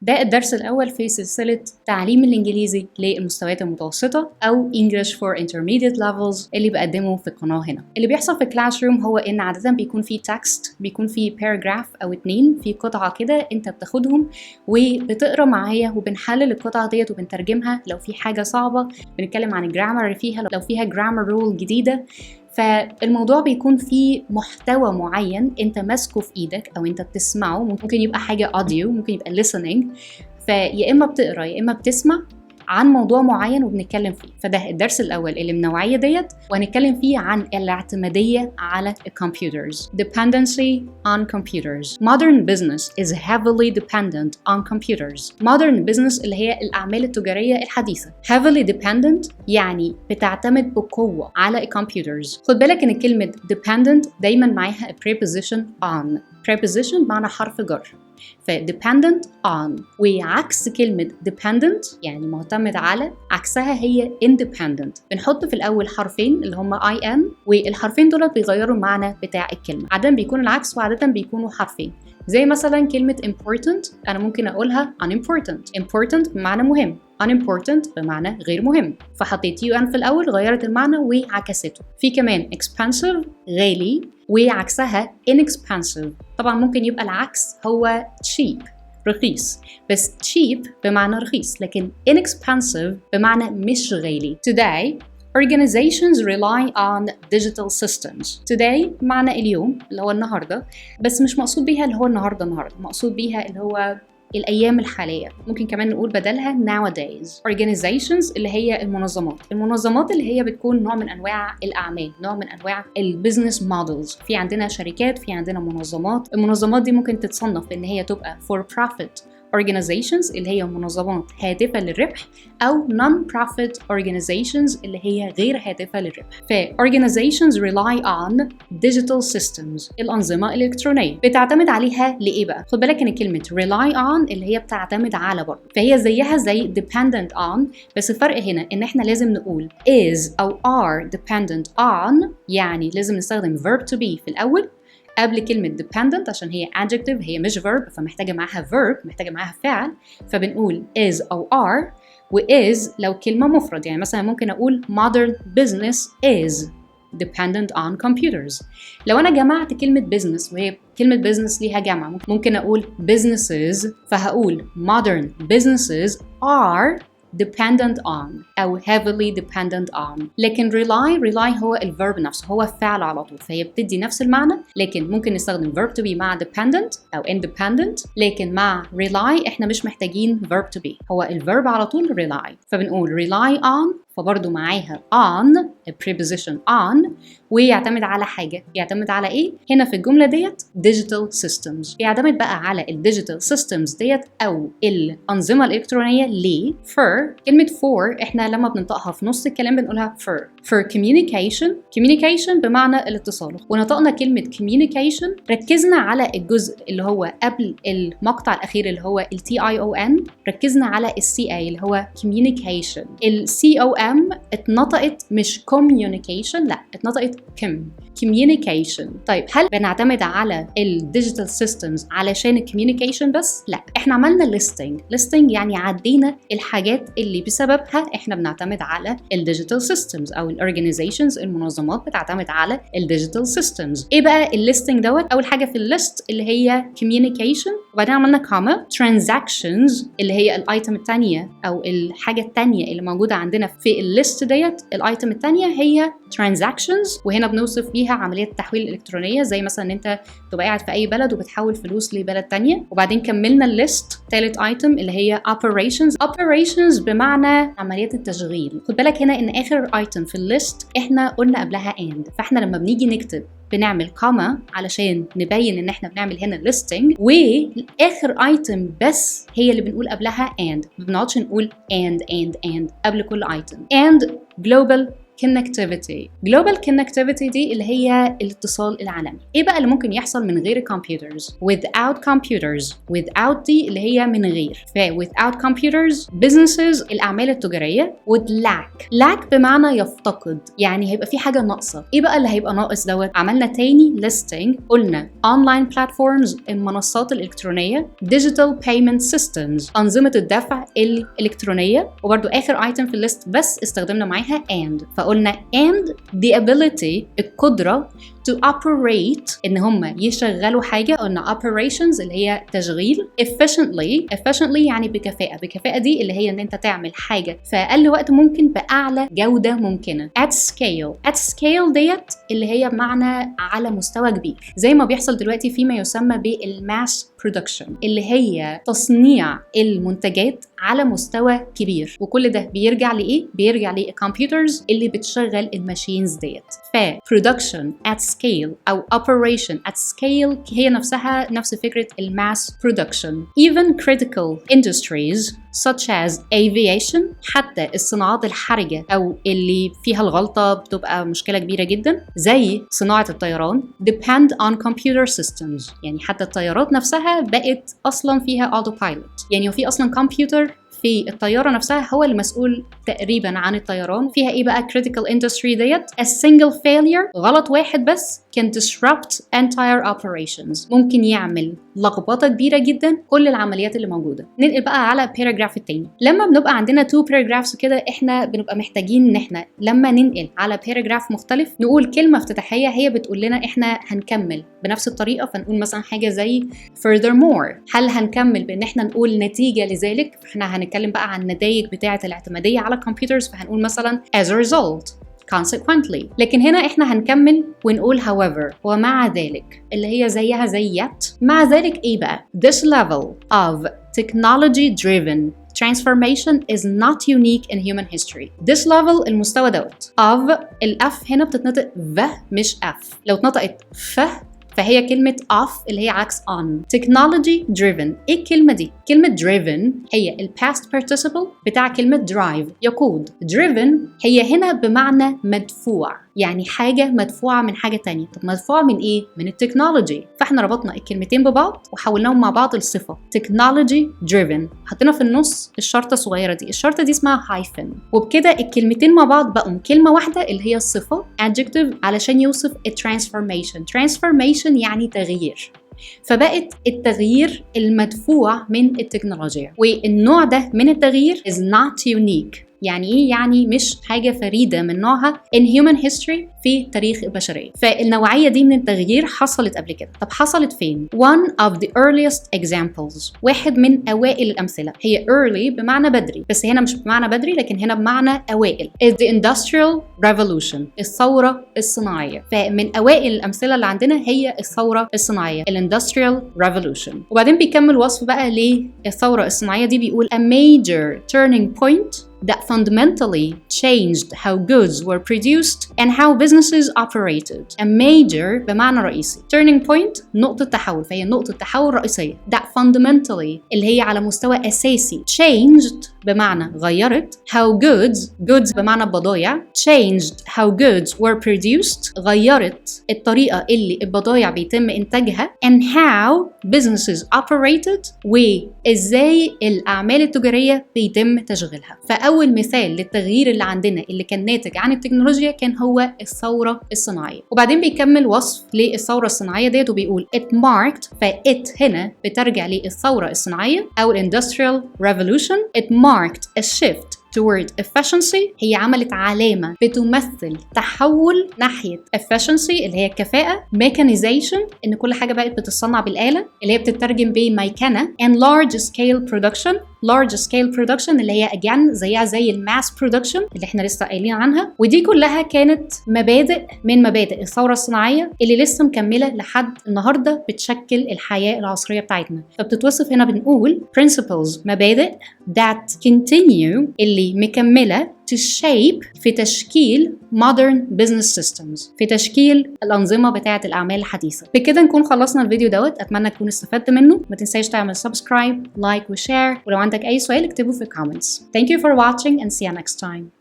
ده الدرس الأول في سلسلة تعليم الإنجليزي للمستويات المتوسطة أو English for Intermediate Levels اللي بقدمه في القناة هنا. اللي بيحصل في الكلاس روم هو إن عادة بيكون في تكست، بيكون في باراجراف أو 2 في قطعة كده أنت بتاخدهم وبتقرأ معايا وبنحلل القطعة ديت وبنترجمها. لو في حاجة صعبة بنتكلم عن الجرامر اللي فيها، لو فيها جرامر رول جديدة. فالموضوع بيكون فيه محتوى معين انت ماسكه في ايدك او انت بتسمعه، ممكن يبقى حاجه اوديو، ممكن يبقى listening، فيا اما بتقرا يا اما بتسمع عن موضوع معين وبنتكلم فيه. فده الدرس الاول اللي من النوعيه ديت، وهنتكلم فيه عن الاعتماديه على الكمبيوترز. Dependency on computers. Modern business is heavily dependent on computers. Modern business اللي هي الاعمال التجاريه الحديثه. Heavily dependent يعني بتعتمد بقوه على الكمبيوترز. خد بالك ان كلمه dependent دايما معاها preposition on. preposition معنى حرف جر. dependent on، وعكس كلمة dependent يعني معتمد على، عكسها هي independent. بنحط في الأول حرفين اللي هما in، والحرفين دول بيغيروا المعنى بتاع الكلمة. عادة بيكون العكس وعادة بيكونوا حرفين. زي مثلا كلمة important أنا ممكن أقولها unimportant. important بمعنى مهم، unimportant بمعنى غير مهم، فحطيت un في الأول غيرت المعنى وعكسته. في كمان expensive غالي وعكسها inexpensive. طبعا ممكن يبقى العكس هو cheap رخيص، بس cheap بمعنى رخيص، لكن inexpensive بمعنى مش غالي. Today organizations rely on digital systems. Today معنى اليوم اللي هو النهارده، بس مش مقصود بيها اللي هو النهارده مقصود بيها اللي هو الأيام الحالية. ممكن كمان نقول بدلها nowadays. Organizations اللي هي المنظمات اللي هي بتكون نوع من أنواع الأعمال، نوع من أنواع البيزنس مودلز. في عندنا شركات، في عندنا منظمات. المنظمات دي ممكن تتصنف إن هي تبقى for profit organizations اللي هي منظمات هادفة للربح، أو non-profit organizations اللي هي غير هادفة للربح. ف organizations rely on digital systems الأنظمة الإلكترونية. بتعتمد عليها لإيه بقى؟ خد بالك إن كلمة rely on اللي هي بتعتمد على برضه، فهي زيها زي dependent on، بس الفرق هنا إن إحنا لازم نقول is أو are dependent on، يعني لازم نستخدم verb to be في الأول قبل كلمة dependent عشان هي adjective، هي مش verb، فمحتاجة معاها verb، محتاجة معاها فعل، فبنقول is أو are. و is لو كلمة مفرد، يعني مثلا ممكن أقول modern business is dependent on computers. لو أنا جمعت كلمة business وهي كلمة business ليها جمع، ممكن أقول businesses، فهقول modern businesses are dependent on أو heavily dependent on. لكن rely هو الverb نفسه، هو فعل على طول، فهي بتدي نفس المعنى، لكن ممكن نستخدم verb to be مع dependent أو independent. لكن مع rely إحنا مش محتاجين verb to be، هو الverb على طول rely، فبنقول rely on، فبرضه معاها on preposition on، ويعتمد على حاجة. يعتمد على إيه؟ هنا في الجملة ديت digital systems. يعتمد بقى على digital systems ديت أو الأنظمة الإلكترونية. ليه؟ for، كلمة for إحنا لما بننطقها في نص الكلام بنقولها for communication بمعنى الاتصال. ونطقنا كلمة communication ركزنا على الجزء اللي هو قبل المقطع الأخير اللي هو TION، ركزنا على CA اللي هو communication. COM اتنطقت مش communication، لا اتنطقت communication. طيب هل بنعتمد على الديجيتال سيستمز علشان الكوميونيكيشن بس؟ لا، احنا عملنا listing يعني عدينا الحاجات اللي بسببها احنا بنعتمد على الديجيتال سيستمز، او الاورجانيزيشنز المنظمات بتعتمد على الديجيتال سيستمز. ايه بقى الليستنج دوت؟ اول حاجه في الليست اللي هي communication، وبعدين عملنا كوما transactions اللي هي الايتم الثانيه او الحاجه الثانيه اللي موجوده عندنا في الليست ديت. الايتم الثانيه هي transactions، وهنا بنوصف بيها عمليه التحويل الالكترونيه، زي مثلا ان انت تبقى قاعد في اي بلد وبتحول فلوس لبلد تانية. وبعدين كملنا الليست ثالث ايتم اللي هي operations بمعنى عمليات التشغيل. خد بالك هنا ان اخر ايتم في الليست احنا قلنا قبلها and، فاحنا لما بنيجي نكتب بنعمل كوما علشان نبين ان احنا بنعمل هنا listing، واخر ايتم بس هي اللي بنقول قبلها and، ما بنقعدش نقول and قبل كل ايتم. and global connectivity. global connectivity دي اللي هي الاتصال العالمي. ايه بقى اللي ممكن يحصل من غير computers؟ without computers. without دي اللي هي من غير. without computers businesses الأعمال التجارية would lack بمعنى يفتقد، يعني هيبقى في حاجة ناقصة. ايه بقى اللي هيبقى ناقص دوت؟ عملنا تاني listing، قلنا online platforms المنصات الإلكترونية، digital payment systems أنظمة الدفع الإلكترونية، وبرضو آخر item في الليست بس استخدمنا معاها and، فقلنا and the ability القدرة to operate إن هم يشغلوا حاجة، قلنا operations اللي هي تشغيل، efficiently يعني بكفاءة دي اللي هي إن أنت تعمل حاجة في أقل وقت ممكن بأعلى جودة ممكنة. at scale ديت اللي هي معنى على مستوى كبير، زي ما بيحصل دلوقتي فيما يسمى بالماس production اللي هي تصنيع المنتجات على مستوى كبير. وكل ده بيرجع لإيه؟ بيرجع للكمبيوترز اللي بتشغل الماشينز ديت. production at scale أو operation at scale هي نفسها نفس فكرة الماس production. even critical industries such as aviation حتى الصناعات الحرجة أو اللي فيها الغلطة بتبقى مشكلة كبيرة جدا زي صناعة الطيران depend on computer systems، يعني حتى الطيارات نفسها بقت أصلا فيها autopilot، يعني وفي أصلا كمبيوتر في الطيارة نفسها هو المسؤول تقريبا عن الطيران. فيها ايه بقى critical industry ديت؟ a single failure غلط واحد بس can disrupt entire operations، ممكن يعمل لخبطة كبيرة جدا كل العمليات اللي موجودة. ننقل بقى على paragraph التاني. لما بنبقى عندنا 2 paragraphs كده احنا بنبقى محتاجين ان احنا لما ننقل على paragraph مختلف نقول كلمة افتتاحية هي بتقول لنا احنا هنكمل بنفس الطريقة، فنقول مثلا حاجة زي furthermore. هل هنكمل بان احنا نقول نتيجة لذلك؟ احنا هنتكلم بقى عن النتائج بتاعة الاعتمادية على الكمبيوترز، فهنقول مثلا as a result consequently. لكن هنا احنا هنكمل ونقول however ومع ذلك اللي هي زيها زي yet. مع ذلك ايه بقى؟ this level of technology driven transformation is not unique in human history. this level المستوى دوت of الأف هنا بتتنطق v مش f، لو اتنطقت ف فهي كلمة off اللي هي عكس on. technology driven. ايه الكلمة دي؟ كلمة driven هي ال past participle بتاع كلمة drive يقود. driven هي هنا بمعنى مدفوع، يعني حاجة مدفوعة من حاجة تانية. طب مدفوعة من ايه؟ من التكنولوجي. فاحنا ربطنا الكلمتين ببعض وحولناهم مع بعض لصفة technology driven، حطينا في النص الشرطة الصغيرة دي، الشرطة دي اسمها hyphen، وبكده الكلمتين مع بعض بقوا كلمة واحدة اللي هي الصفة adjective علشان يوصف transformation يعني تغيير. فبقت التغيير المدفوع من التكنولوجيا، والنوع ده من التغيير is not unique. يعني ايه؟ يعني مش حاجة فريدة من نوعها in human history في تاريخ البشرية. فالنوعية دي من التغيير حصلت قبل كده. طب حصلت فين؟ one of the earliest examples واحد من أوائل الأمثلة. هي early بمعنى بدري، بس هنا مش بمعنى بدري لكن هنا بمعنى أوائل is the industrial revolution الثورة الصناعية. فمن أوائل الأمثلة اللي عندنا هي الثورة الصناعية industrial revolution. وبعدين بيكمل وصف بقى للثورة الصناعية دي، بيقول a major turning point that fundamentally changed how goods were produced and how businesses operated. A major بمعنى رئيسي. Turning point نقطة تحول، فهي نقطة تحول رئيسية. That fundamentally اللي هي على مستوى أساسي. Changed بمعنى غيرت. How goods بمعنى بضايع. Changed how goods were produced غيرت الطريقة اللي البضايع بيتم إنتاجها. And how businesses operated وإزاي الأعمال التجارية بيتم تشغيلها. أول مثال للتغيير اللي عندنا اللي كان ناتج عن التكنولوجيا كان هو الثورة الصناعية. وبعدين بيكمل وصف للثورة الصناعية ديت وبيقول it marked، فit هنا بترجع للثورة الصناعية أو industrial revolution. It marked a shift toward efficiency، هي عملت علامة بتمثل تحول ناحية efficiency اللي هي الكفاءة. mechanization إن كل حاجة بقت بتتصنع بالآلة اللي هي بتترجم بميكنة. and large scale production اللي هي again زيها زي الماس production اللي احنا لسه قايلين عنها. ودي كلها كانت مبادئ من مبادئ الثورة الصناعية اللي لسه مكملة لحد النهاردة بتشكل الحياة العصرية بتاعتنا. فبتتوصف هنا بنقول principles مبادئ that continue اللي مكملة to shape في تشكيل modern business systems في تشكيل الأنظمة بتاعة الأعمال الحديثة. بكده نكون خلصنا الفيديو دوت، أتمنى تكون استفدت منه. ما تنساش تعمل سبسكرايب لايك وشير، ولو عندك أي سؤال اكتبه في الكومنتس. Thank you for watching and see you next time.